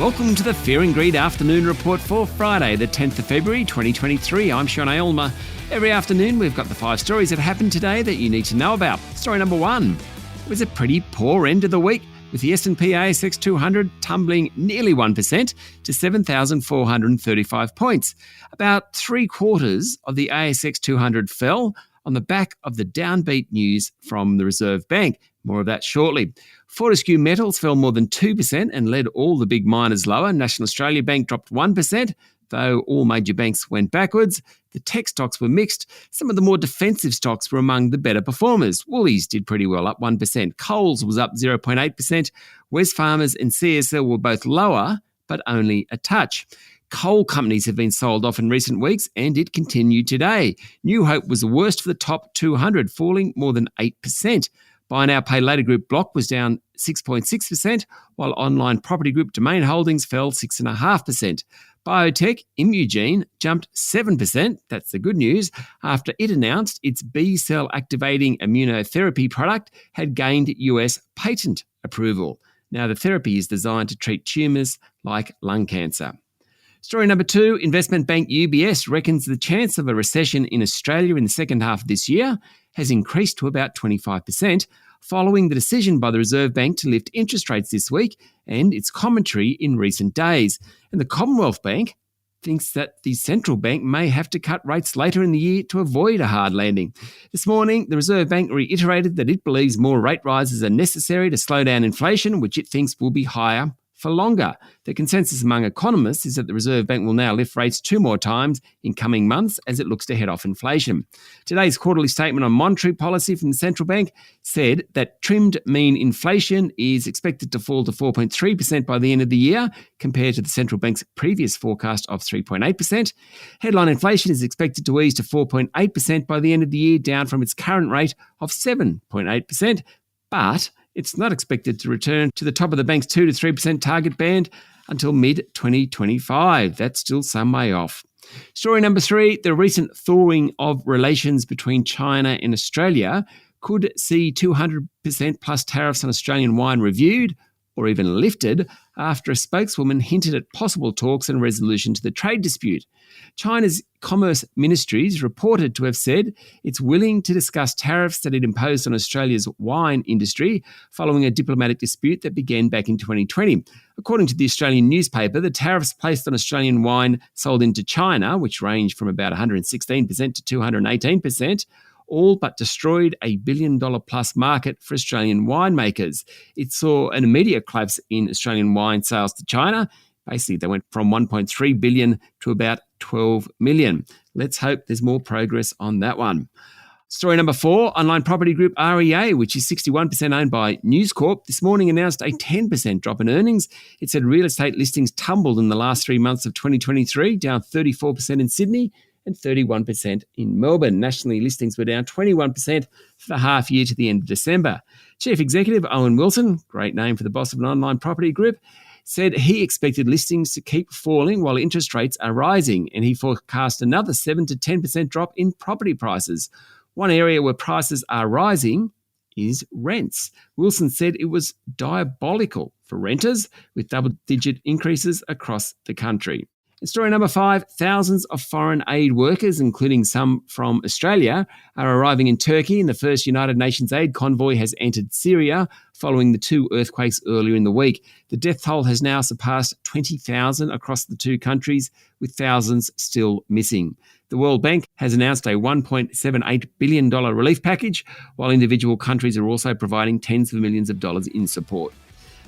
Welcome to the Fear and Greed Afternoon Report for Friday, the 10th of February 2023. I'm Sean Aylmer. Every afternoon we've got the 5 stories that happened today that you need to know about. Story number 1. It was a pretty poor end of the week, with the S&P ASX 200 tumbling nearly 1% to 7,435 points. About 3/4 of the ASX 200 fell on the back of the downbeat news from the Reserve Bank. More of that shortly. Fortescue Metals fell more than 2% and led all the big miners lower. National Australia Bank dropped 1%, though all major banks went backwards. The tech stocks were mixed. Some of the more defensive stocks were among the better performers. Woolies did pretty well, up 1%. Coles was up 0.8%. Wesfarmers and CSL were both lower, but only a touch. Coal companies have been sold off in recent weeks, and it continued today. New Hope was the worst for the top 200, falling more than 8%. Buy Now Pay Later Group Block was down 6.6%, while online property group Domain Holdings fell 6.5%. Biotech Imugene jumped 7%, that's the good news, after it announced its B-cell activating immunotherapy product had gained US patent approval. Now, the therapy is designed to treat tumours like lung cancer. Story number 2, investment bank UBS reckons the chance of a recession in Australia in the second half of this year has increased to about 25%, following the decision by the Reserve Bank to lift interest rates this week and its commentary in recent days. And the Commonwealth Bank thinks that the central bank may have to cut rates later in the year to avoid a hard landing. This morning, the Reserve Bank reiterated that it believes more rate rises are necessary to slow down inflation, which it thinks will be higher for longer. The consensus among economists is that the Reserve Bank will now lift rates 2 more times in coming months as it looks to head off inflation. Today's quarterly statement on monetary policy from the central bank said that trimmed mean inflation is expected to fall to 4.3% by the end of the year, compared to the central bank's previous forecast of 3.8%. Headline inflation is expected to ease to 4.8% by the end of the year, down from its current rate of 7.8%. But it's not expected to return to the top of the bank's 2 to 3% target band until mid-2025. That's still some way off. Story number 3, the recent thawing of relations between China and Australia could see 200% plus tariffs on Australian wine reviewed or even lifted after a spokeswoman hinted at possible talks and resolution to the trade dispute. China's Commerce Ministry is reported to have said it's willing to discuss tariffs that it imposed on Australia's wine industry following a diplomatic dispute that began back in 2020. According to the Australian newspaper, the tariffs placed on Australian wine sold into China, which ranged from about 116% to 218%, all but destroyed a $1 billion-plus market for Australian winemakers. It saw an immediate collapse in Australian wine sales to China. Basically, they went from 1.3 billion to about 12 million. Let's hope there's more progress on that one. Story number 4, online property group REA, which is 61% owned by News Corp, this morning announced a 10% drop in earnings. It said real estate listings tumbled in the last 3 months of 2023, down 34% in Sydney and 31% in Melbourne. Nationally, listings were down 21% for the half year to the end of December. Chief Executive Owen Wilson, great name for the boss of an online property group, said he expected listings to keep falling while interest rates are rising, and he forecast another 7 to 10% drop in property prices. One area where prices are rising is rents. Wilson said it was diabolical for renters, with double-digit increases across the country. And story number 5, thousands of foreign aid workers, including some from Australia, are arriving in Turkey, and the first United Nations aid convoy has entered Syria following the 2 earthquakes earlier in the week. The death toll has now surpassed 20,000 across the 2 countries, with thousands still missing. The World Bank has announced a $1.78 billion relief package, while individual countries are also providing tens of millions of dollars in support.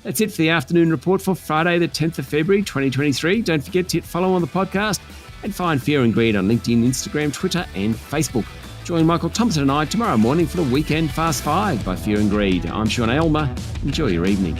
That's it for the afternoon report for Friday, the 10th of February, 2023. Don't forget to hit follow on the podcast and find Fear and Greed on LinkedIn, Instagram, Twitter, and Facebook. Join Michael Thompson and I tomorrow morning for the Weekend Fast 5 by Fear and Greed. I'm Sean Aylmer. Enjoy your evening.